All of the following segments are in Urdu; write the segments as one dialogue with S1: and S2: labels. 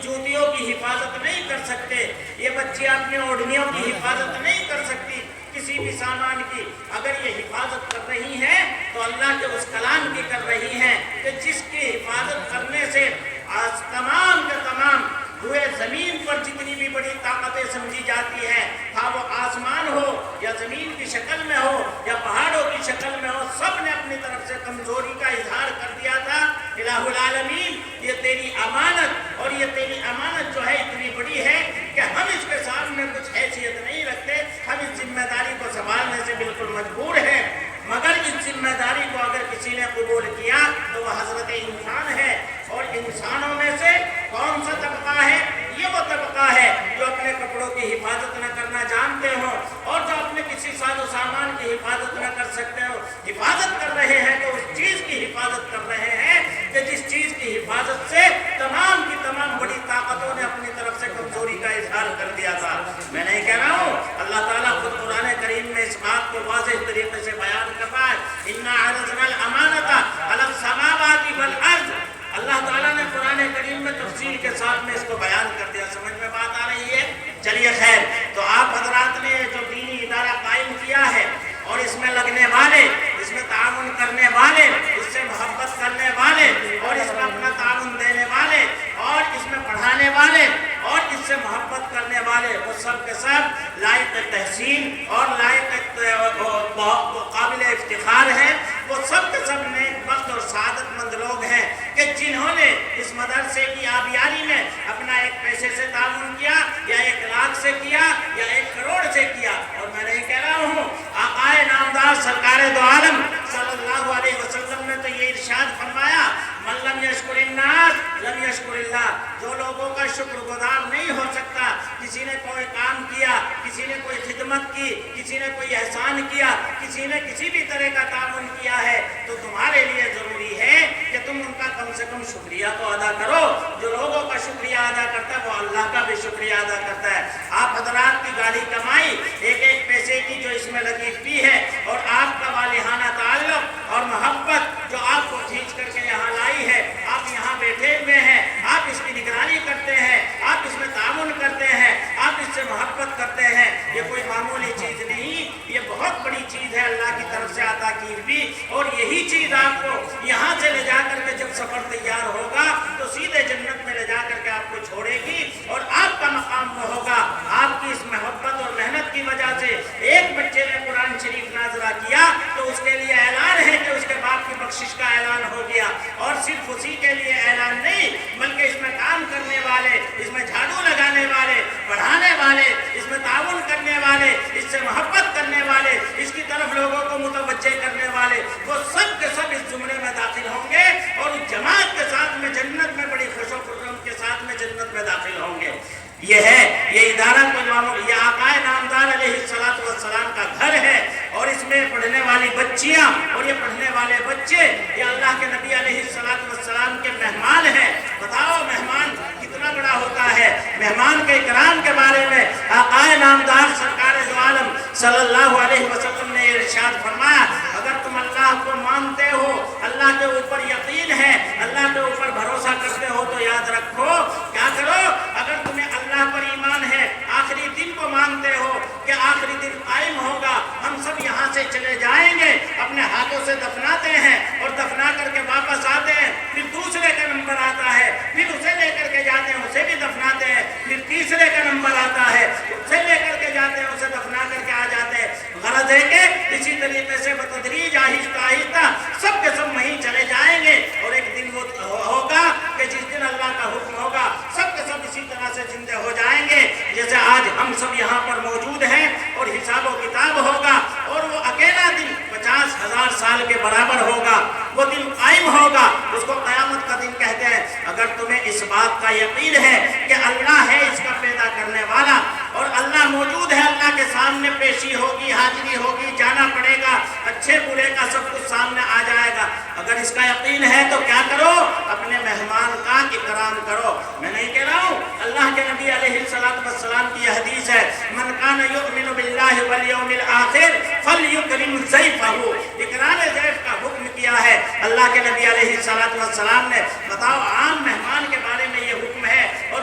S1: جوتیوں کی حفاظت نہیں کر سکتے، یہ بچیاں اپنی اوڑھنیوں کی حفاظت نہیں کر سکتی، کسی بھی سامان کی اگر یہ حفاظت کر رہی ہیں تو اللہ کے اس کلام کی کر رہی ہیں کہ جس کی حفاظت کرنے سے تمام کے تمام ہوئے زمین پر جتنی بھی بڑی طاقتیں سمجھی جاتی ہیں، ہاں وہ آسمان ہو یا زمین کی شکل میں ہو یا پہاڑوں کی شکل میں ہو، سب نے اپنی طرف سے کمزوری کا اظہار کر دیا تھا۔ الہ العالمین، یہ تیری امانت اور یہ تیری امانت جو ہے اتنی بڑی ہے کہ ہم اس کے سامنے کچھ حیثیت نہیں رکھتے، ہم اس ذمہ داری کو سنبھالنے سے بالکل مجبور ہیں، مگر اس ذمہ داری کو اگر کسی نے قبول کیا تو وہ حضرت انسان ہے۔ اور انسانوں میں سے کون سا طبقہ ہے؟ یہ وہ طبقہ ہے جو اپنے کپڑوں کی حفاظت نہ کرنا جانتے ہوں اور جو اپنے کسی ساز و سامان کی حفاظت نہ کر سکتے ہو، حفاظت کر رہے ہیں تو اس چیز کی حفاظت کر رہے ہیں کہ جس چیز کی حفاظت سے تمام کی تمام بڑی طاقتوں نے اپنی طرف سے کمزوری کا اظہار کر دیا تھا۔ میں نہیں کہہ رہا ہوں، اللہ تعالیٰ خود قرآن کریم میں اس بات کو واضح طریقے سے بیان کر رہا ہے، اِنَّا عَرَضْنَا الْأَمَانَةَ عَلَى السَّمَاوَاتِ وَالْأَرْضِ۔ اللہ تعالیٰ نے قرآن کریم میں تفصیل کے ساتھ میں اس کو بیان کر دیا۔ سمجھ میں بات آ رہی ہے؟ چلیے خیر، تو آپ حضرات نے جو دینی ادارہ قائم کیا ہے اور اس میں لگنے والے، اس میں تعاون کرنے والے، اس سے محبت کرنے والے اور اس میں اپنا تعاون دینے والے اور اس میں پڑھانے والے اور اس سے محبت کرنے والے، وہ سب کے سب لائق تحسین اور لائق قابل افتخار ہیں۔ وہ سب کے سب نیک بخت اور سعادت مند لوگ ہیں کہ جنہوں نے اس مدرسے کی آبیاری میں اپنا ایک پیسے سے تعاون کیا یا 1 لاکھ سے کیا یا 1 کروڑ سے کیا۔ اور میں نہیں کہہ رہا ہوں، آقا نامدار سرکار دو عالم صلی اللہ علیہ وسلم نے تو یہ ارشاد فرمایا، من لم یشکر الناس لم یشکر اللہ۔ جو لوگوں کا شکر گزار نہیں ہو سکتا، کسی نے کوئی کام کیا، کسی نے کوئی خدمت کی، کسی نے کوئی احسان کیا، کسی نے کسی بھی طرح کا تعاون کیا ہے، تو تمہارے لیے ضروری ہے کہ تم ان کا کم سے کم شکریہ تو ادا کرو۔ جو لوگوں کا شکریہ ادا کرتا ہے وہ اللہ کا بھی شکریہ ادا کرتا ہے۔ آپ حضرات کی گاڑی کمائی ایک ایک پیسے کی جو اس میں لگی ہوئی ہے اور آپ کا والہانہ تعلق اور محبت جو آپ کو کھینچ کر کے یہاں لائی ہے، آپ یہاں بیٹھے ہوئے ہیں، آپ اس کی نگرانی کرتے ہیں، آپ اس میں تعاون کرتے ہیں، آپ اس سے محبت کرتے ہیں، یہ کوئی معمولی چیز نہیں، یہ بہت بڑی چیز ہے اللہ کی طرف سے عطا کی ہوئی۔ اور یہی چیز آپ کو یہاں سے لے جا کر کے جب سفر تیار ہوگا تو سیدھے جنت میں لے جا کر کے آپ کو چھوڑے گی اور آپ کا مقام وہ ہوگا۔ آپ کی اس محبت اور محنت کی وجہ سے ایک بچے نے قرآن شریف ناظرہ کیا تو اس کے لیے اعلان ہے کہ اس کے باپ کی بخشش کا اعلان ہو گیا، اور صرف اسی کے لیے اعلان نہیں بلکہ اس میں کام کرنے والے، اس میں جھاڑو لگانے والے، پڑھانے والے، اس میں تعاون کرنے والے، اس سے محبت کرنے والے، اس کی طرف لوگوں کو متوجہ کرنے والے، وہ سب کے سب اس زمرے میں داخل ہوں گے اور اس جماعت کے ساتھ میں جنت میں بڑی خوش و خرم کے ساتھ میں جنت میں داخل ہوں گے۔ یہ ہے، یہ ادارہ یہ آقا نامدار علیہ السلام کا گھر ہے، اور اس میں پڑھنے والی بچیاں اور یہ پڑھنے والے بچے یہ اللہ کے نبی علیہ السلام کے مہمان ہیں۔ بتاؤ مہمان کتنا بڑا ہوتا ہے۔ مہمان کے اکرام کے بارے میں آقا نامدار سرکار دو عالم صلی اللہ علیہ وسلم نے ارشاد فرمایا، اگر تم اللہ کو مانتے ہو، اللہ کے اوپر یقین ہے، اللہ کے اوپر بھروسہ کرتے ہو، تو یاد رکھو کیا کرو، اگر تمہیں اللہ پر ایمان ہے، آخری دن کو مانتے ہو کہ آخری دن قائم ہوگا، ہم سب یہاں سے چلے جائیں گے، اپنے ہاتھوں سے دفناتے ہیں اور دفنا کر کے واپس آتے ہیں، پھر دوسرے کا نمبر آتا ہے، پھر اسے لے کر کے جاتے ہیں، اسے بھی دفناتے ہیں، پھر تیسرے کا نمبر آتا ہے، اسے لے کر کے جاتے ہیں، اسے دفنا کر کے آ جاتے ہیں۔ غرض ہے کہ اسی طریقے سے بتدریج آہستہ آہستہ سب کے سب وہیں چلے جائیں گے، اور ایک دن وہ ہوگا کہ جس دن اللہ کا حکم ہوگا سب کے سب اسی طرح سے زندہ ہو جائیں گے جیسے آج ہم سب یہاں پر موجود ہیں، اور حساب و کتاب ہوگا، اور وہ اکیلا دن 50,000 سال کے برابر ہوگا، وہ دن قائم ہوگا، اس کو قیامت کا دن کہتے ہیں۔ اگر تمہیں اس بات کا یقین ہے کہ اللہ ہے اس کا پیدا کرنے والا اور اللہ موجود ہے، اللہ کے سامنے پیشی ہوگی، حاضری ہوگی، جانا پڑے گا، اچھے برے کا سب کچھ سامنے آ جائے گا، اگر اس کا یقین ہے تو کیا کرو، اپنے مہمان کا اکرام کرو۔ میں نہیں کہہ رہا ہوں، اللہ کے نبی علیہ السلام کی یہ حدیث ہے، من کان یؤمن باللہ والیوم الآخر فلیکرم ضیفہ، اکرام ضیف کا حکم کیا ہے اللہ کے نبی علیہ السلام نے۔ بتاؤ عام مہمان کے بارے میں یہ حکم ہے، اور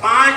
S1: 5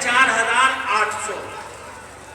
S1: 4800,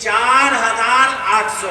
S1: 4800।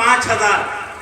S1: 5000।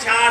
S1: 4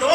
S1: 2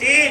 S1: 3।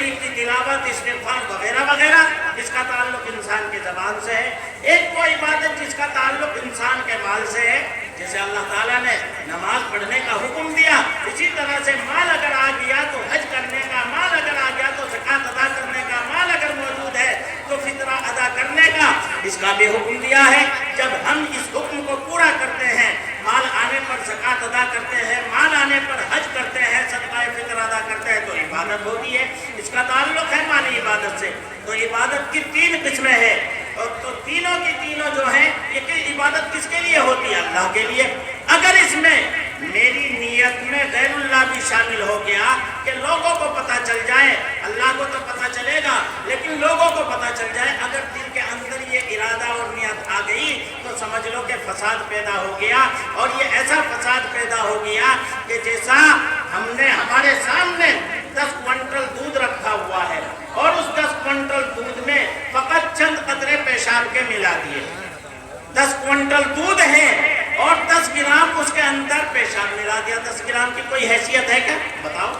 S1: شریف کی تلاوت، استغفار وغیرہ وغیرہ، اس کا تعلق انسان کی زبان سے ہے۔ ایک وہ عبادت جس کا تعلق انسان کے مال سے ہے، جیسے اللہ تعالیٰ نے نماز پڑھنے کا حکم دیا، اسی طرح سے مال اگر آ گیا تو حج کرنے کا، مال اگر آ گیا تو زکوٰۃ ادا کرنے کا، مال اگر موجود ہے تو فطرہ ادا کرنے کا، اس کا بھی حکم دیا ہے۔ جب ہم اس حکم کو پورا کرتے ہیں، مال آنے پر زکوٰۃ ادا کرتے ہیں، مال آنے پر حج کرتے ہیں، صدقہ فطر ادا کرتے ہیں، تو عبادت ہوتی ہے۔ اس کا تعلق ہے مالی عبادت سے۔ تو عبادت کی 3 قسمیں ہیں، اور تو تینوں کی تینوں جو ہیں، یہ عبادت کس کے لیے ہوتی ہے؟ اللہ کے لیے۔ اگر اس میں میری نیت میں غیر اللہ بھی شامل ہو گیا کہ لوگوں کو پتہ چل جائے، اللہ کو تو پتہ چلے گا لیکن لوگوں کو پتہ چل جائے، اگر دل کے اندر یہ ارادہ اور نیت آ گئی تو سمجھ لو کہ فساد پیدا ہو گیا۔ اور یہ ایسا فساد پیدا ہو گیا کہ جیسا ہم نے ہمارے سامنے 10 کوئنٹل دودھ رکھا ہوا ہے اور اس 10 کوئنٹل دودھ میں فقط چند قطرے پیشاب کے ملا دیے۔ 10 کوئنٹل دودھ ہے اور 10 گرام اس کے اندر پیشاب ملا دیا۔ 10 گرام کی کوئی حیثیت ہے کیا؟ بتاؤ،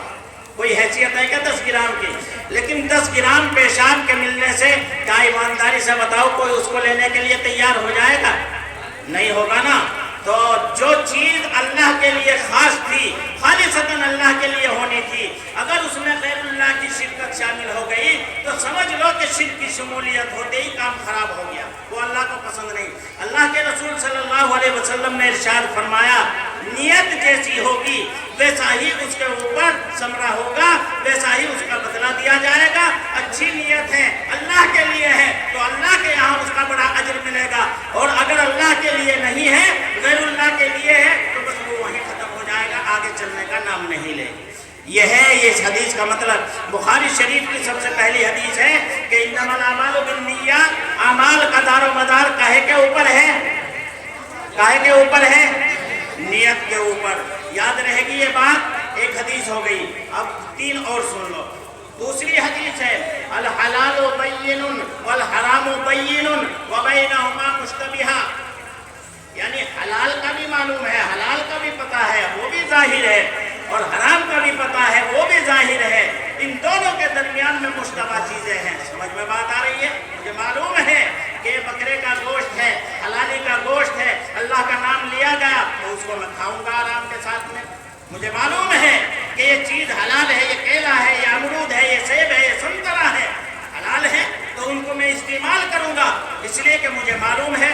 S1: کوئی حیثیت ہے کیا 10 گرام کی؟ لیکن 10 گرام پیشاب کے ملنے سے کیا ایمانداری سے بتاؤ کوئی اس کو لینے کے لیے تیار ہو جائے گا؟ نہیں ہوگا نا۔ تو جو چیز اللہ کے لیے خاص تھی، خالصتاً اللہ کے لیے ہونی تھی، اگر اس میں غیر اللہ کی شرکت شامل ہو گئی تو سمجھ لو کہ شرک کی شمولیت ہوتے ہی کام خراب ہو گیا، وہ اللہ کو پسند نہیں۔ اللہ کے رسول صلی اللہ علیہ وسلم نے ارشاد فرمایا، نیت جیسی ہوگی ویسا ہی اس کے اوپر ثمرہ ہوگا، ویسا ہی اس کا بدلہ دیا جائے گا۔ اچھی نیت ہے، اللہ کے لیے ہے، تو اللہ کے یہاں اس کا بڑا اجر ملے گا، اور اگر اللہ کے لیے نہیں ہے، غیر اللہ کے لیے ہے، تو بس وہ وہیں ختم ہو جائے گا، آگے چلنے کا نام نہیں لے گی۔ یہ ہے اس حدیث کا مطلب۔ بخاری شریف کی سب سے پہلی حدیث ہے کہ انما الاعمال بالنیات، اعمال کا دار و مدار کاہے کے اوپر ہے؟ کاہے کے اوپر ہے؟ نیت کے اوپر۔ یاد رہے گی یہ بات۔ ایک حدیث ہو گئی، اب 3 اور سن لو۔ دوسری حدیث ہے الحلال بین والحرام بین وبینہما مشتبہ، یعنی حلال کا بھی معلوم ہے، حلال کا بھی پتہ ہے، وہ بھی ظاہر ہے، اور حرام کا بھی پتہ ہے، وہ بھی ظاہر ہے۔ ان دونوں کے درمیان میں مشتبہ چیزیں ہیں۔ سمجھ میں بات آ رہی ہے؟ مجھے معلوم ہے کہ بکرے کا گوشت ہے، حلالی کا گوشت ہے، اللہ کا نام لیا گیا تو اس کو میں کھاؤں گا آرام کے ساتھ میں۔ مجھے معلوم ہے کہ یہ چیز حلال ہے، یہ کیلا ہے، یہ امرود ہے، یہ سیب ہے، یہ سنترا ہے، حلال ہے تو ان کو میں استعمال کروں گا، اس لیے کہ مجھے معلوم ہے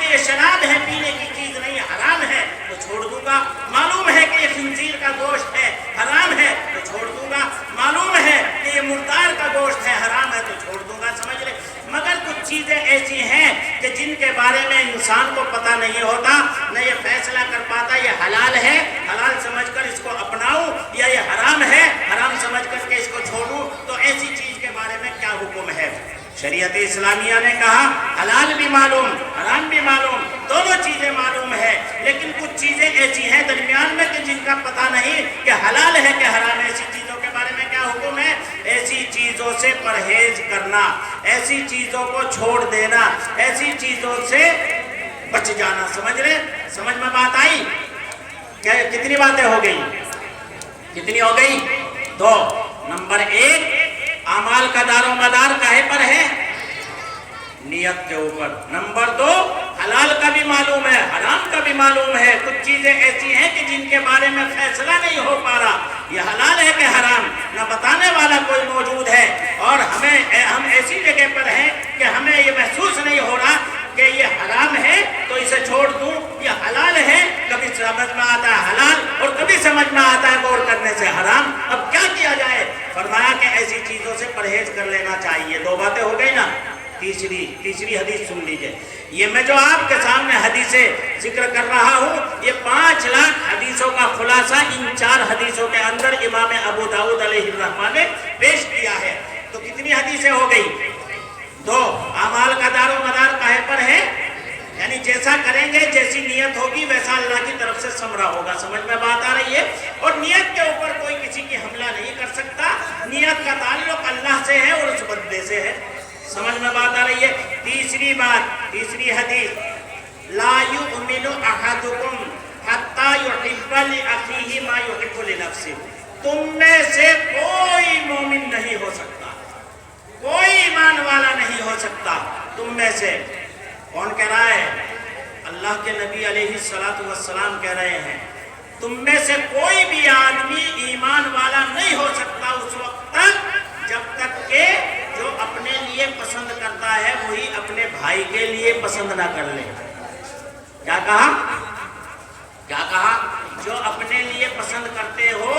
S1: کہ یہ شراب ہے، پینے کی چیز نہیں، حرام ہے تو چھوڑ دوں گا۔ معلوم ہے کہ یہ خنزیر کا گوشت ہے، حرام ہے تو چھوڑ دوں گا۔ معلوم ہے کہ یہ مردار کا گوشت ہے، حرام ہے تو چھوڑ دوں گا۔ سمجھ لے۔ مگر کچھ چیزیں ایسی ہیں کہ جن کے بارے میں انسان کو پتہ نہیں ہوتا، نہ یہ فیصلہ کر پاتا یہ حلال ہے، حلال سمجھ کر اس کو اپناؤں، یا یہ حرام ہے، حرام سمجھ کر کے اس کو چھوڑوں، تو ایسی چیز کے بارے میں کیا حکم ہے؟ شریعت اسلامیہ نے کہا حلال بھی معلوم، حرام بھی معلوم، دونوں چیزیں معلوم ہے، لیکن کچھ چیزیں ایسی ہیں درمیان میں کہ جن کا پتہ نہیں کہ حلال ہے کہ حرام ہے۔ ایسی چیزوں کے بارے میں کیا حکم ہے؟ ایسی چیزوں سے پرہیز کرنا، ایسی چیزوں کو چھوڑ دینا، ایسی چیزوں سے بچ جانا۔ سمجھ لیں؟ سمجھ میں بات آئی؟ کتنی باتیں ہو گئی؟ کتنی ہو گئی؟ 2۔ نمبر 1، اعمال کا دار و مدار کاہے پر ہے؟ نیت کے اوپر۔ نمبر 2، حلال کا بھی معلوم ہے، حرام کا بھی معلوم ہے، کچھ چیزیں ایسی ہیں کہ جن کے بارے میں فیصلہ نہیں ہو پا رہا، یہ حلال ہے کہ حرام، نہ بتانے والا کوئی موجود ہے، اور ہم ایسی جگہ پر ہیں کہ ہمیں یہ محسوس نہیں ہو رہا کہ یہ حرام ہے تو اسے چھوڑ دوں، یہ حلال ہے، کبھی سمجھ میں آتا ہے حلال اور کبھی سمجھ میں آتا ہے غور کرنے سے حرام۔ اب کیا کیا جائے؟ فرمایا کہ ایسی چیزوں سے پرہیز کر لینا چاہیے۔ 2 باتیں ہو گئی نا۔ تیسری حدیث سن لیجئے۔ یہ میں جو آپ کے سامنے حدیثیں ذکر کر رہا ہوں، یہ 5 لاکھ حدیثوں کا خلاصہ ان 4 حدیثوں کے اندر امام ابو داؤد علیہ الرحمہ نے پیش کیا ہے۔ تو کتنی حدیثیں ہو گئی؟ 2۔ اعمال کا دار و مدار کاہے پر ہے؟ یعنی جیسا کریں گے، جیسی نیت ہوگی ویسا اللہ کی طرف سے ثمرہ ہوگا۔ سمجھ میں بات آ رہی ہے؟ اور نیت کے اوپر کوئی کسی کی حملہ نہیں کر سکتا، نیت کا تعلق اللہ سے ہے اور اس بندے سے ہے۔ سمجھ میں بات آ رہی ہے؟ تیسری بات، تیسری حدیث، لا یؤمن احدکم حتی یحب لأخیہ ما یحب لنفسہ، تم میں سے کوئی مومن مومن نہیں ہو سکتا، کوئی ایمان والا نہیں ہو سکتا تم میں سے۔ کون کہہ رہا ہے؟ اللہ کے نبی علیہ السلام کہہ رہے ہیں تم میں سے کوئی بھی آدمی ایمان والا نہیں ہو سکتا اس وقت تک جب تک کہ جو اپنے لیے پسند کرتا ہے وہی اپنے بھائی کے لیے پسند نہ کر لے۔ کیا کہا؟ کیا کہا؟ جو اپنے لیے پسند کرتے ہو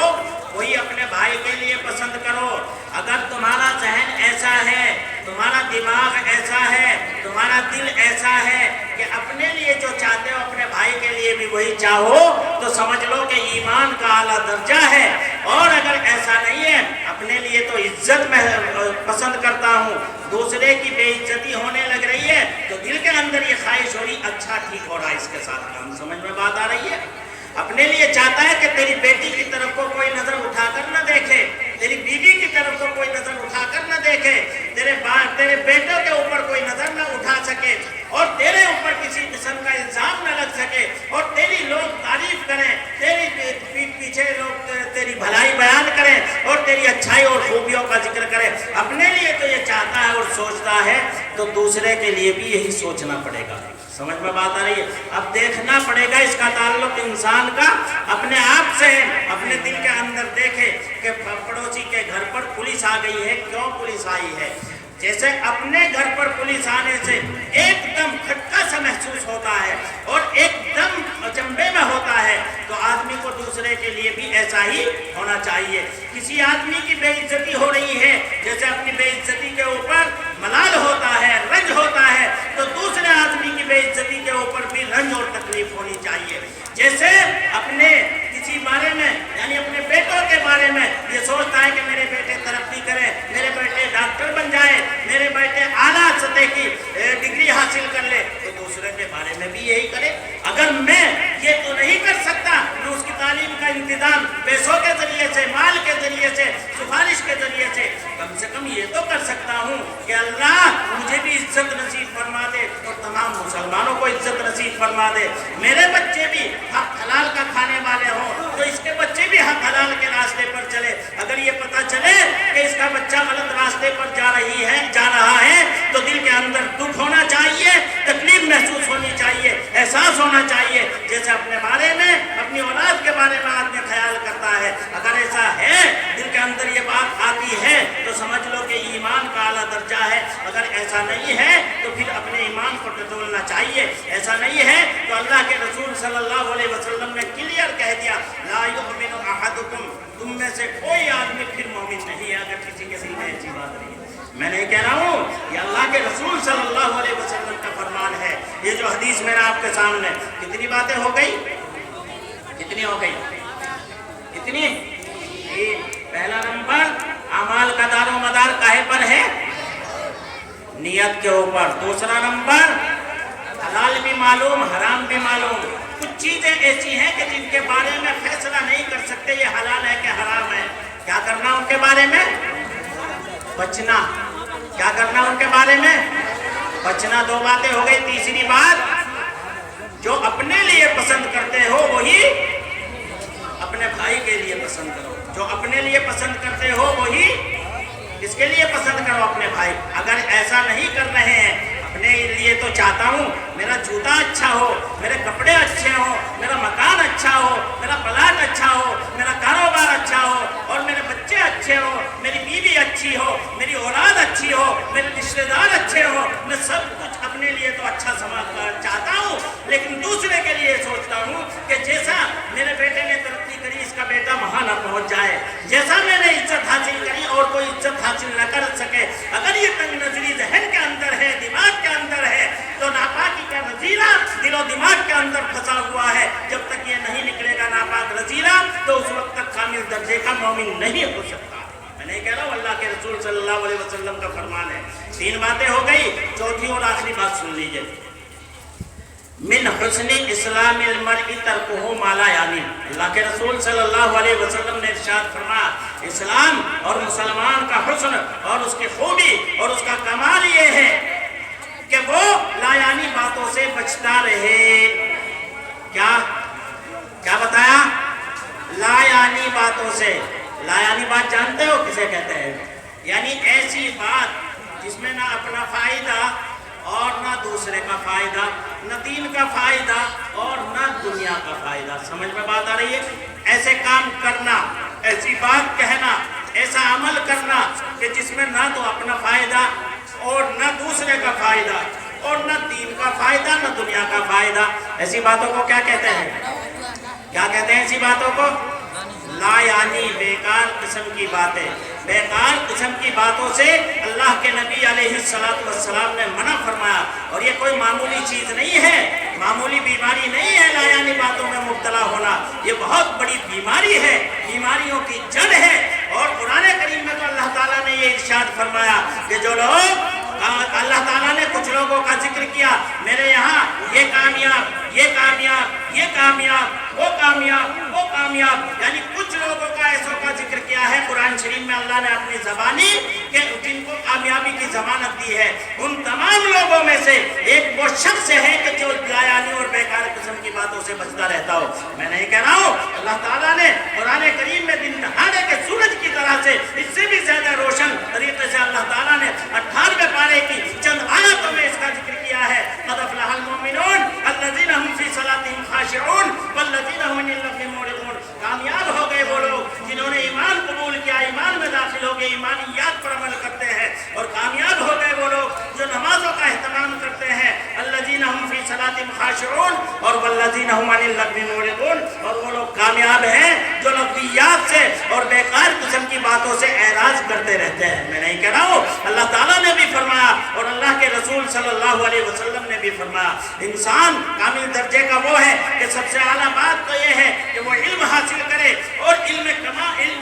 S1: وہی اپنے بھائی کے لیے پسند کرو۔ اگر تمہارا ذہن ایسا ہے، تمہارا دماغ ایسا ہے، تمہارا دل ایسا ہے کہ اپنے لیے جو چاہتے ہو اپنے بھائی کے لیے بھی وہی چاہو، تو سمجھ لو کہ ایمان کا اعلیٰ درجہ ہے۔ اور اگر ایسا نہیں ہے، اپنے لیے تو عزت میں پسند کرتا ہوں، دوسرے کی بے عزتی ہونے لگ رہی ہے تو دل کے اندر یہ خواہش ہو رہی اچھا ٹھیک ہو رہا ہے، اس کے ساتھ کام۔ سمجھ میں بات آ رہی ہے؟ اپنے لیے چاہتا ہے کہ تیری بیٹی کی طرف کو کوئی نظر اٹھا کر نہ دیکھے، تیری بیوی کی طرف کو کوئی نظر اٹھا کر نہ دیکھے، تیرے بیٹوں کے اوپر کوئی نظر نہ اٹھا سکے، اور تیرے اوپر کسی قسم کا الزام نہ لگ سکے، اور تیری لوگ تعریف کریں، تیری پیچھے لوگ تیری بھلائی بیان کریں اور تیری اچھائی اور خوبیوں کا ذکر کریں۔ اپنے لیے تو یہ چاہتا ہے اور سوچتا ہے، تو دوسرے کے لیے بھی یہی سوچنا پڑے گا۔ سمجھ میں بات آ رہی ہے؟ اب دیکھنا پڑے گا اس کا تعلق انسان کا اپنے آپ سے ہے۔ اپنے دل کے اندر دیکھے کہ پڑوسی کے گھر پر پولیس آ گئی ہے، کیوں پولیس آئی ہے؟ جیسے اپنے گھر پر پولیس آنے سے ایک دم کھٹکا سا محسوس ہوتا ہے اور ایک دم اچنبے میں ہوتا ہے، تو آدمی کو دوسرے کے لیے بھی ایسا ہی ہونا چاہیے۔ کسی آدمی کی بے عزتی ہو رہی ہے، جیسے اپنی بے عزتی کے اوپر ملال ہوتا ہے، رنج ہوتا ہے، تو دوسرے آدمی کی بے عزتی کے اوپر بھی رنج اور تکلیف ہونی چاہیے۔ جیسے اپنے کسی بارے میں، یعنی اپنے بیٹوں کے بارے میں یہ سوچتا ہے کہ میرے بیٹے ترقی کرے، میرے بیٹے ڈاکٹر بن جائے، میرے بیٹے اعلیٰ سطح کی ڈگری حاصل کر لے، تو دوسرے کے بارے میں بھی یہی کرے۔ اگر میں یہ تو نہیں کر سکتا میں اس کی تعلیم کا انتظام پیسوں کے ذریعے سے، مال کے ذریعے سے، سفارش کے ذریعے سے، کم سے کم یہ تو کر سکتا ہوں کہ اللہ مجھے بھی عزت نصیب فرما دے اور تمام مسلمانوں کو عزت نصیب فرما دے۔ میرے بچے بھی حق حلال کا کھانے والے ہوں تو اس کے بچے بھی حق حلال کے راستے پر چلے۔ اگر یہ پتہ چلے کہ اس کا بچہ غلط راستے پر جا رہا ہے تو دل کے اندر دکھ ہونا چاہیے، تکلیف محسوس ہونی چاہیے، احساس ہونا چاہیے، جیسے اپنے بارے میں، اپنی اولاد کے بارے میں آدمی خیال کرتا ہے۔ اگر ایسا ہے، دل کے اندر یہ بات آتی ہے تو سمجھ لو کہ ایمان کا اعلیٰ درجہ ہے۔ اگر ایسا نہیں ہے تو پھر اپنے ایمان کو ٹٹولنا چاہیے۔ ایسا نہیں ہے تو اللہ کے رسول صلی اللہ علیہ وسلم نے کلیئر کہہ دیا، لا یؤمن احدکم، تم میں سے کوئی آدمی پھر مومن نہیں ہے اگر کسی کے دل میں ایسی بات نہیں ہے۔ میں نہیں کہہ رہا ہوں، یہ اللہ کے رسول صلی اللہ علیہ وسلم کا فرمان ہے۔ یہ جو حدیث میں نے آپ کے سامنے، کتنی باتیں ہو گئی؟ کتنی ہو گئی؟ کتنی؟ پہلا نمبر، اعمال کا دار و مدار کاہے پر ہے؟ نیت کے اوپر۔ دوسرا نمبر، حلال بھی معلوم، حرام بھی معلوم۔ کچھ چیزیں ایسی ہیں کہ جن کے بارے میں فیصلہ نہیں کر سکتے یہ حلال ہے کہ حرام ہے، کیا کرنا ان کے بارے میں؟ بچنا۔ کیا کرنا ان کے بارے میں؟ بچنا۔ دو باتیں ہو گئی۔ تیسری بات، جو اپنے لیے پسند کرتے ہو وہی اپنے بھائی کے لیے پسند کرو۔ جو اپنے لیے پسند کرتے ہو وہی اس کے لیے پسند کرو، اپنے بھائی۔ اگر ایسا نہیں کر رہے ہیں، اپنے لیے تو چاہتا ہوں میرا جوتا اچھا ہو، میرے کپڑے اچھے ہوں، میرا مکان اچھا ہو، میرا پلاٹ اچھا ہو، میرا کاروبار اچھا ہو، اور میرے بچے اچھے ہو، میری بیوی اچھی ہو، میری اولاد اچھی ہو، میرے رشتے دار اچھے ہو۔ میں سب کچھ اپنے لیے تو اچھا چاہتا ہوں، لیکن دوسرے کے لیے سوچتا ہوں کہ جیسا میرے بیٹے نے ترقی کری اس کا بیٹا وہاں نہ پہنچ جائے، جیسا میں نے عزت حاصل کری اور کوئی عزت حاصل نہ کر سکے۔ اگر یہ تنگ نظری ذہن کے اندر ہے، دماغ کے اندر ہے، تو ناپاکی کا رذیلہ دل و دماغ کے اندر پھنسا ہوا ہے۔ جب تک یہ نہیں نکلے گا ناپاک رذیلہ تو اس وقت تک کامل درجے کا مومن نہیں ہو سکتا۔ میں نہیں کہہ رہا ہوں، اللہ کے رسول صلی اللہ علیہ وسلم کا فرمان ہے۔ تین باتیں ہو گئی، چوتھی اور آخری بات سن لیجئے۔ من حسن اسلام المرء ترکہ ما لا یعنی، اللہ کے رسول صلی اللہ علیہ وسلم نے ارشاد فرمایا، اسلام اور مسلمان کا حسن اور اس کی خوبی اور اس کا کمال یہ ہے کہ وہ لا یعنی باتوں سے بچتا رہے۔ کیا بتایا؟ لا یعنی باتوں سے، لا یعنی بات جانتے ہو کسے کہتے ہیں؟ یعنی ایسی بات جس میں نہ اپنا فائدہ اور نہ دوسرے کا فائدہ، نہ دین کا فائدہ اور نہ دنیا کا فائدہ. سمجھ میں بات آ رہی ہے؟ ایسے کام کرنا، ایسی بات کہنا، ایسا عمل کرنا کہ جس میں نہ تو اپنا فائدہ اور نہ دوسرے کا فائدہ اور نہ دین کا فائدہ نہ دنیا کا فائدہ. ایسی باتوں کو کیا کہتے ہیں؟ کیا کہتے ہیں ایسی باتوں کو؟ لا یعنی بیکار قسم کی باتیں. بیکار قسم کی باتوں سے اللہ کے نبی علیہ السلام نے منع فرمایا. اور یہ کوئی معمولی چیز نہیں ہے، معمولی بیماری نہیں ہے لا یعنی باتوں میں مبتلا ہونا. یہ بہت بڑی بیماری ہے، بیماریوں کی جڑ ہے. اور قرآن کریم میں تو اللہ تعالیٰ نے یہ ارشاد فرمایا کہ جو لوگ، اللہ تعالیٰ نے کچھ لوگوں کا ذکر کیا، میرے یہاں یہ کامیاب، یہ کامیاب، یہ کامیاب، وہ کامیاب، وہ کامیاب، یعنی کچھ لوگوں کا ایسوں کا ذکر کیا ہے قرآن شریف میں اللہ نے اپنی زبانی کہ جن کو کامیابی کی ضمانت دی ہے. ان تمام لوگوں میں سے ایک وہ شخص ہے کہ جو لا یعنی اور بیکار قسم کی باتوں سے بچتا رہتا ہو. میں نہیں کہہ رہا ہوں، اللہ تعالیٰ نے قرآن کریم میں دن دہاڑے کے سورج کی طرح سے اس سے بھی زیادہ روشن طریقے سے اللہ تعالیٰ نے 18ویں پارے کی چند آیتوں میں اس کا ذکر کیا ہے. قد افلح المؤمنون الذین هم فی صلاتهم خاشعون والذین هم عن اللغو معرضون. کامیاب ہو گئے وہ لوگ جنہوں نے ایمان قبول کیا، ایمان میں داخل ہو گئے، ایمانیات پر عمل کرتے ہیں. اور کامیاب ہو گئے وہ لوگ جو نمازوں کا اہتمام کرتے ہیں. الذین هم فی صلاتهم خاشعون اور والذین هم عن اللغو معرضون. اور وہ لوگ کامیاب ہیں جو لغویات سے اور بیکار قسم کی باتوں سے اعراض کرتے رہتے ہیں. میں نہیں کہہ رہا ہوں، اللہ تعالیٰ نے بھی فرمایا اور اللہ کے رسول صلی اللہ علیہ وسلم نے بھی فرمایا انسان کامل درجے کا وہ ہے کہ سب سے اعلیٰ بات تو یہ ہے کہ وہ علم حاصل کرے اور علم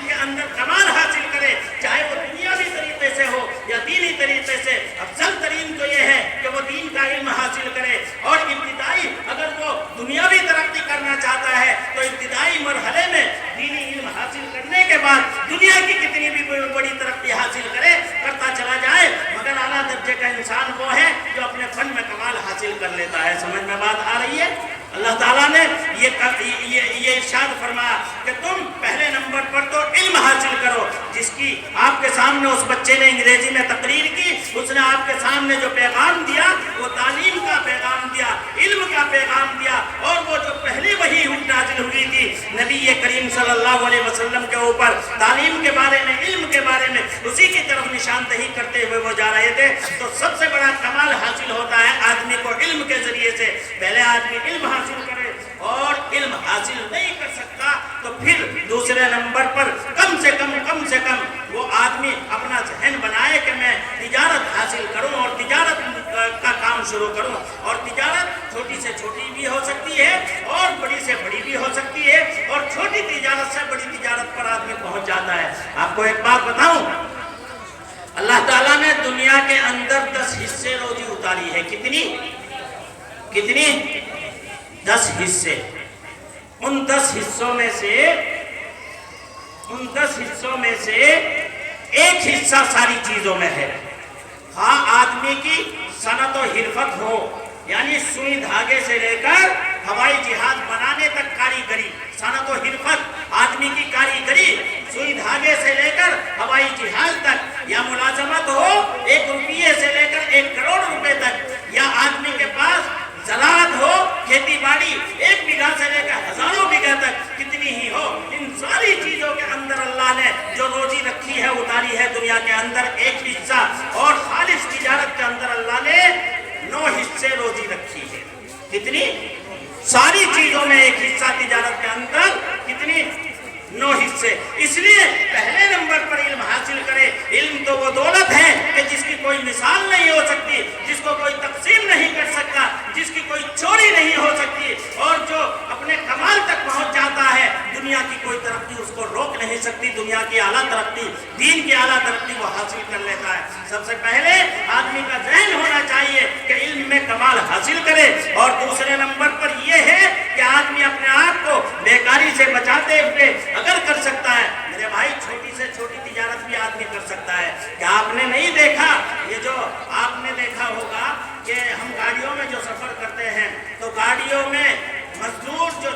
S1: کے اندر کمال حاصل کرے، چاہے وہ دنیاوی طریقے سے ہو یا دینی طریقے سے. افضل ترین تو یہ ہے کہ وہ دین کا علم حاصل کرے. اور ابتدائی اگر وہ دنیاوی ترقی کرنا چاہتا ہے تو ابتدائی مرحلے میں دینی علم حاصل کرنے کے بعد دنیا کی کتنی بھی بڑی ترقی حاصل کرے، کرتا چلا جائے. مگر اعلیٰ درجے کا انسان وہ ہے جو اپنے فن میں کمال حاصل کر لیتا ہے. سمجھ میں بات آ رہی ہے؟ اللہ تعالیٰ نے یہ ارشاد فرمایا کہ تم پہلے نمبر پر تو علم حاصل کرو. جس کی آپ کے سامنے اس بچے نے انگریزی میں تقریر کی، اس نے آپ کے سامنے جو پیغام دیا وہ تعلیم کا پیغام دیا، علم کا پیغام دیا. اور وہ جو پہلی وحی نازل ہوئی تھی نبی کریم صلی اللہ علیہ وسلم کے اوپر تعلیم کے بارے میں، علم کے بارے میں، اسی کی طرف نشاندہی کرتے ہوئے وہ جا رہے تھے. تو سب سے بڑا کمال حاصل ہوتا ہے آدمی کو علم کے ذریعے سے. پہلے آدمی علم حاصل کرے اور علم حاصل نہیں کر سکتا تو پھر دوسرے نمبر پر کم سے کم وہ آدمی اپنا ذہن بنائے کہ میں تجارت حاصل کروں اور تجارت کا کام شروع کروں. اور تجارت چھوٹی سے چھوٹی بھی ہو سکتی ہے اور بڑی سے بڑی بھی ہو سکتی ہے. اور چھوٹی تجارت سے بڑی تجارت پر آدمی پہنچ جاتا ہے. آپ کو ایک بات بتاؤں، اللہ تعالیٰ نے دنیا کے اندر 10 حصے روزی اتاری ہے. کتنی 10 حصے. ان 10 حصوں میں سے ایک حصہ ساری چیزوں میں ہے. ہاں آدمی کی صنعت و حرفت ہو، یعنی سوئی دھاگے سے لے کر ہوائی جہاز بنانے تک کاریگری. صنعت و حرفت آدمی کی کاریگری، سوئی دھاگے سے لے کر ہوائی جہاز تک، یا ملازمت ہو 1 روپیے سے لے کر 1 کروڑ روپے تک، یا آدمی کے پاس زراعت ہو، کھیتی باڑی 1 بیگھہ سے لے کر ہزاروں بیگھہ تک کتنی ہی ہو. ان ساری چیزوں کے اندر اللہ نے جو روزی رکھی ہے اتاری ہے دنیا کے اندر ایک حصہ. اور خالص تجارت کے اندر اللہ نے 9 حصے روزی رکھی ہے. کتنی؟ ساری چیزوں میں ایک حصہ، تجارت کے اندر کتنی؟ 9 حصے. اس لیے پہلے نمبر پر علم حاصل کرے. علم تو وہ دولت ہے کہ جس کی کوئی مثال نہیں ہو سکتی، جس کو کوئی تقسیم نہیں کر سکتا، جس کی کوئی چوری نہیں ہو سکتی. اور جو اپنے کمال تک پہنچ جاتا ہے دنیا کی کوئی ترقی اس کو روک نہیں سکتی. دنیا کی اعلیٰ ترقی، دین کی اعلیٰ ترقی وہ حاصل کر لیتا ہے. سب سے پہلے آدمی کا ذہن ہونا چاہیے کہ علم میں کمال حاصل کرے. اور دوسرے نمبر پر یہ ہے کہ آدمی اپنے آپ کو بیکاری سے بچاتے ہوئے اگر کر سکتا ہے، میرے بھائی چھوٹی سے چھوٹی تجارت بھی آدمی کر سکتا ہے. کیا آپ نے نہیں دیکھا، یہ جو آپ نے دیکھا ہوگا کہ ہم گاڑیوں میں جو سفر کرتے ہیں تو گاڑیوں میں مزدور جو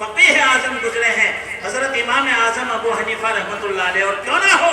S1: فقیہ اعظم گزرے ہیں، حضرت امام اعظم ابو حنیفہ رحمۃ اللہ علیہ، اور کیوں نہ ہو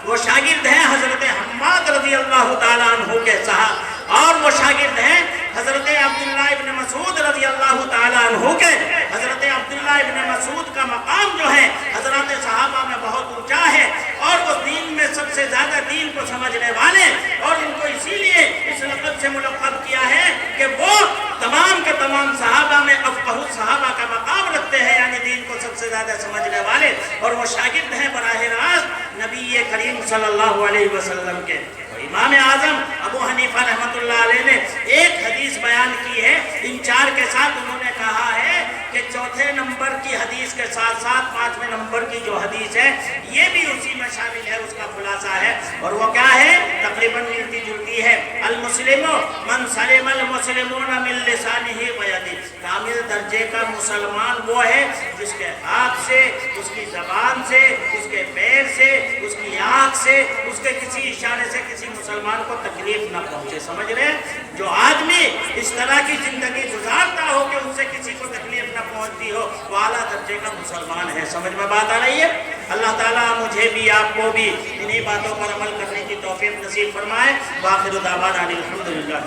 S1: وہ شاگرد ہیں حضرت حماد رضی اللہ تعالیٰ عنہ کے صاحب، اور وہ شاگرد ہیں حضرت عبداللہ ابن مسعود رضی اللہ تعالیٰ عنہ کے۔ حضرت عبداللہ ابن مسعود کا مقام جو ہے حضرات صحابہ میں بہت اونچا ہے، اور وہ دین میں سب سے زیادہ دین کو سمجھنے والے، اور ان کو اسی لیے اس لقب سے ملقب کیا ہے کہ وہ تمام کے تمام صحابہ میں افقہ صحابہ کا مقام رکھتے ہیں، یعنی دین کو سب سے زیادہ سمجھنے والے، اور وہ شاگرد ہیں براہ راست نبی کریم صلی اللہ علیہ وسلم کے۔ امام اعظم ابو حنیفہ رحمۃ اللہ علیہ نے ایک حدیث بیان کی ہے، ان چار کے ساتھ انہوں نے کہا ہے کہ چوتھے نمبر کی حدیث کے ساتھ ساتھ پانچویں نمبر کی جو حدیث ہے یہ بھی اسی میں شامل ہے، اس کا خلاصہ ہے، اور وہ کیا ہے؟ تقریباً ملتی جلتی ہے۔ المسلم من سلم المسلمون من لسانہ و یدہ، کامل درجے کا مسلمان وہ ہے جس کے ہاتھ سے، اس کی زبان سے، اس کے پیر سے، اس کی آنکھ سے، اس کے کسی اشارے سے کسی مسلمان کو تکلیف نہ پہنچے۔ سمجھ رہے ہیں؟ جو آدمی اس طرح کی زندگی گزارتا ہو کہ اس سے کسی کو تکلیف نہ پہنچتی ہو، وہ اعلیٰ درجے کا مسلمان ہے۔ سمجھ میں بات آ رہی ہے؟ اللہ تعالیٰ مجھے بھی آپ کو بھی انہی باتوں پر عمل کرنے کی توفیق نصیب فرمائے۔ وآخر دعوانا الحمدللہ۔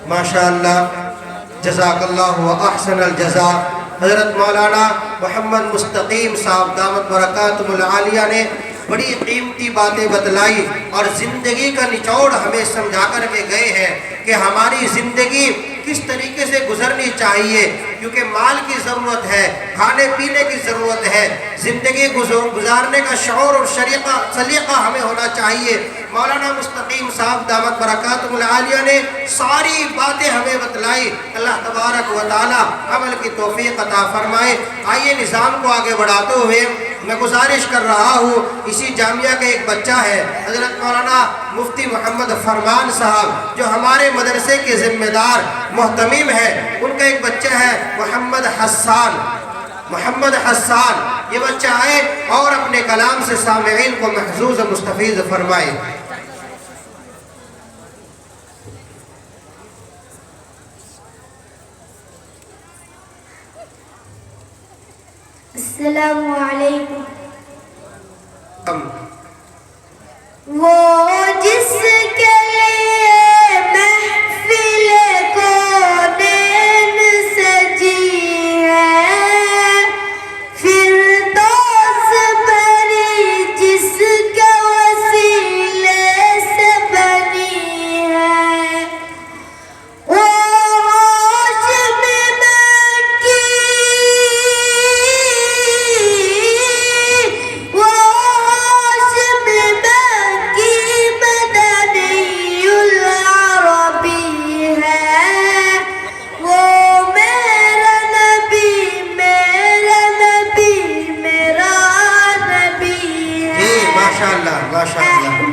S2: ماشاءاللہ، جزاک اللہ و احسن الجزاء۔ حضرت مولانا محمد مستقیم صاحب دامت برکاتہ العالیہ نے بڑی قیمتی باتیں بتلائی اور زندگی کا نچوڑ ہمیں سمجھا کر کے گئے ہیں کہ ہماری زندگی کس طریقے سے گزرنی چاہیے، کیونکہ مال کی ضرورت ہے، کھانے پینے کی ضرورت ہے، زندگی گزارنے کا شعور اور سلیقہ ہمیں ہونا چاہیے۔ مولانا مستقیم صاحب دامت برکاتہ العالیہ نے ساری باتیں ہمیں بتلائی۔ اللہ تبارک و تعالی عمل کی توفیق عطا فرمائے۔ آئیے نظام کو آگے بڑھاتے ہوئے میں گزارش کر رہا ہوں، اسی جامعہ کا ایک بچہ ہے حضرت مولانا مفتی محمد فرمان صاحب جو ہمارے مدرسے کے ذمہ دار محتمیم ہے، ان کا ایک بچہ ہے محمد حسان، یہ بچہ آئے اور اپنے کلام سے سامعین کو محظوظ و مستفیض فرمائے۔
S3: السلام علیکم۔ وہ جس کے لیے محفل کونین سجی ہے، فردوس بھری جس کے وسیلے سے بنی ہے، وہ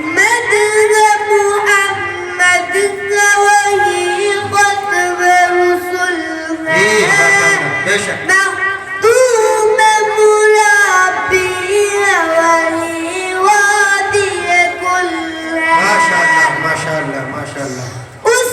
S3: احمد محمد کا وہی ختم رسول ہے، مختوم مربی وہی وادی کل ہے۔
S2: ماشاءاللہ ماشاءاللہ۔
S3: اس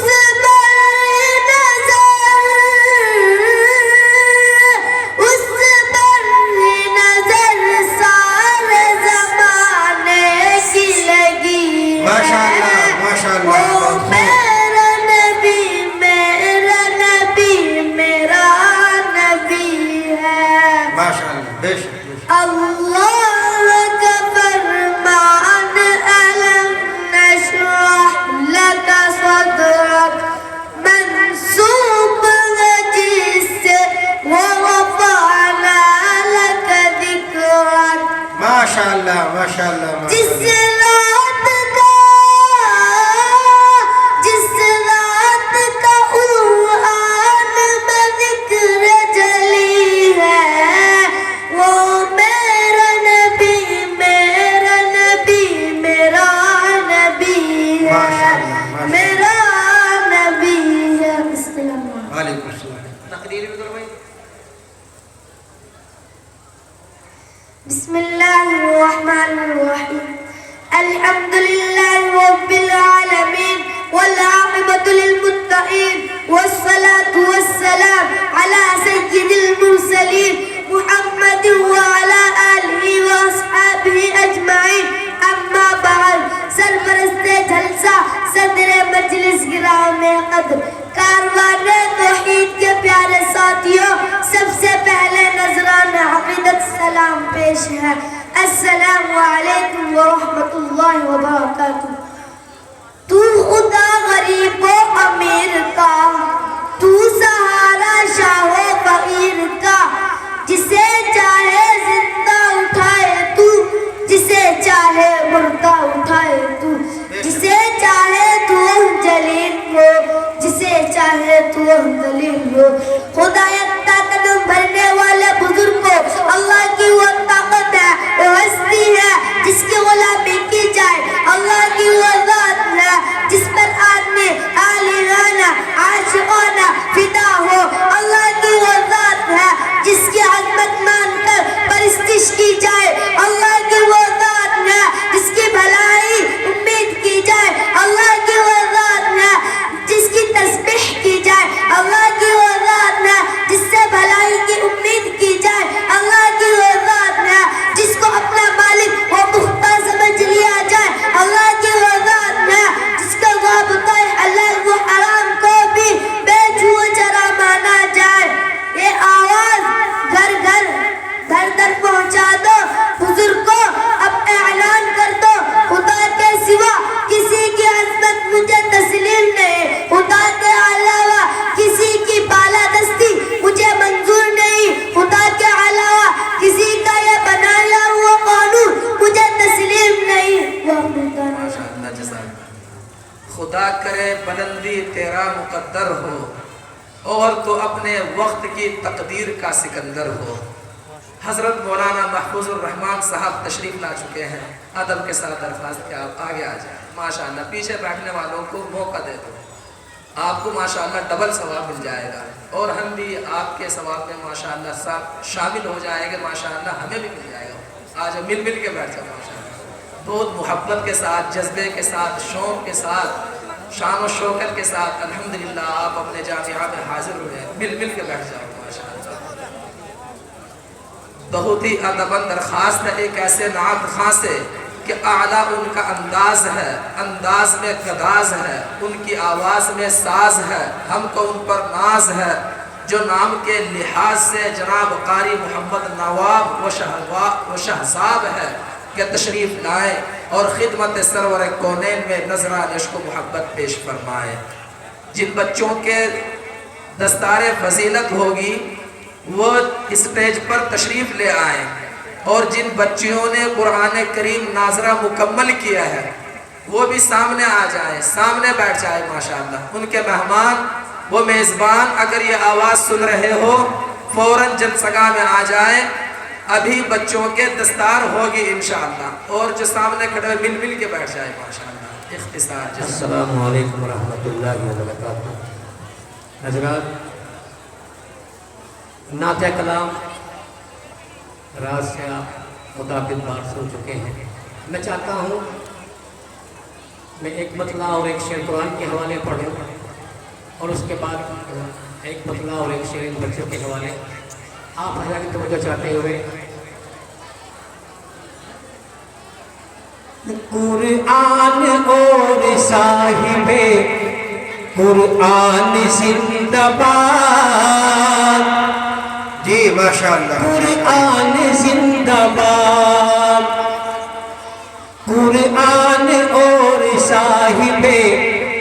S3: اللہ کا فرمان ألم نشرح لك صدرك منسوب جس سے ورفعنا لك ذکرك۔
S2: ماشاءاللہ ماشاءاللہ۔
S3: جس رات کا قرآن میں ذکر جلی ہے، وہ میرا نبی میرا نبی میرا نبی ہے، میرا نبی ہے۔
S2: وعلیکم السلام۔ تقریر بھی کروائی۔
S3: بسم اللہ الرحمن الرحیم، الحمد للہ رب العالمین والعاقبة للمتقين والصلاة والسلام على سيد المرسلين محمد وعلى آله وأصحابه أجمعين. اما بعد، سرپرست جلسہ صدر مجلس گرام قدر کاروان توحید کے پیارے ساتھیوں، سب سے پہلے نذرانہ عقیدت سلام پیش ہے. السلام علیکم ورحمۃ اللہ وبرکاتہ. تو خدا غریب و امیر کا، تو سہارا شاہ و فقیر کا، جسے چاہے زندہ اٹھائے تو، جسے چاہے مردہ اٹھائے تو، جسے چاہے تو جلیل ہو، جسے چاہے تو دلیل ہو. خدا یکتا قدم بھرنے والے بزرگ کو اللہ کی وہ طاقت ہے، وہ ہستی ہے جس کی غلامی کی جائے، اللہ کی وہ ذات ہے جس پر آدمی عالمانہ عاشقانہ فدا ہو، اللہ کی وہ ذات ہے جس کی عظمت مان کر پرستش کی جائے، اللہ کی وہ ذات ہے جس کی بھلائی امید کی جائے، اللہ کی وہ ذات ہے جس کی تسبیح کی جائے، اللہ کی وہ ذات ہے جس سے بھلائی کی امید کی جائے، اللہ کی وہ ذات ہے جس کو اپنا مالک و پختہ سمجھ لیا جائے، اللہ کی وہ ذات ہے جس کا ضابطہ حلال و حرام کو بھی بے چھو چرا مانا جائے. یہ آواز گھر گھر گھر گھر پہنچا دو، بزرگوں اب اعلان کر دو، خدا کے سوا کسی کی عظمت مجھے تسلیم نہیں، خدا کے علاوہ کسی کی بالادستی مجھے منظور نہیں، خدا کے علاوہ کسی کا یہ بنایا ہوا قانون مجھے تسلیم نہیں.
S4: ماشاءاللہ جزاک. خدا کرے بلندی تیرا مقدر ہو، اور تو اپنے وقت کی تقدیر کا سکندر ہو. حضرت مولانا محفوظ الرحمان صاحب تشریف لا چکے ہیں. ادب کے ساتھ درخواست کہ آپ آگے آ جائیں. ماشاءاللہ پیچھے بیٹھنے والوں کو موقع دے دو، آپ کو ماشاءاللہ ڈبل ثواب مل جائے گا، اور ہم بھی آپ کے ثواب میں ماشاءاللہ شامل ہو جائیں گے، ماشاءاللہ ہمیں بھی مل جائے گا. آج مل مل کے بیٹھ جاؤ ماشاءاللہ، بہت محبت کے ساتھ، جذبے کے ساتھ، شوق کے ساتھ، شان و شوکت کے ساتھ الحمدللہ آپ اپنے جامعہ میں حاضر ہوئے. مل مل کے بیٹھ جاؤ ماشاءاللہ. بہت ہی ادباً درخواست ہے ایک ایسے نعت خواں سے کہ اعلیٰ ان کا انداز ہے، انداز میں گداز ہے، ان کی آواز میں ساز ہے، ہم کو ان پر ناز ہے، جو نام کے لحاظ سے جناب قاری محمد نواب و شہزاب ہے کہ تشریف لائیں اور خدمت سرور کونین میں نظرانِ عشق و محبت پیش فرمائیں. جن بچوں کے دستار فضیلت ہوگی وہ اسٹیج پر تشریف لے آئیں، اور جن بچیوں نے قرآن کریم ناظرہ مکمل کیا ہے وہ بھی سامنے آ جائیں، سامنے بیٹھ جائیں ماشاءاللہ. ان کے مہمان، وہ میزبان اگر یہ آواز سن رہے ہو فوراً جلسگاہ میں آ جائیں. ابھی بچوں کے دستار ہوگی انشاءاللہ، اور جو سامنے کھڑے ہوئے مل مل کے بیٹھ جائیں ماشاءاللہ. اختصار.
S5: السلام علیکم ورحمۃ اللہ وبرکاتہ. حضرات، نعت کلام راز سے آپ متعدد بار سن چکے ہیں. میں چاہتا ہوں میں ایک مطلع اور ایک شعر قرآن کے حوالے پڑھوں، اور اس کے بعد ایک مطلع اور ایک شعر ان بچوں کے حوالے. آپ حضرات کی توجہ چاہتے ہوئے قرآن اور صاحب قرآن زندہ باد.
S2: جی ماشاءاللہ.
S5: قرآن زندہ باد. قرآن اور صاحب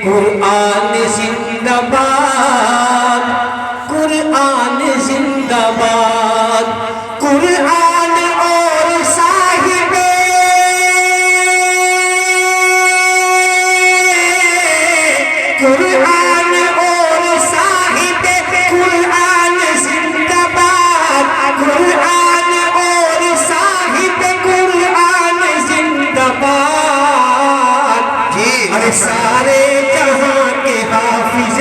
S5: قرآن زندہ باد. قرآن زندہ باد. قرآن اور صاحب قرآن اور صاحب قرآن زندہ باد. قرآن اور صاحب قرآن زندہ باد.
S2: جی
S5: ارے سارے جہاں کے حافظ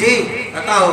S2: جی عطا ہو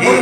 S2: جی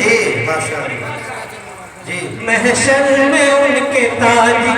S2: جی ماشاء اللہ جی
S5: محشر میں ان کے تاج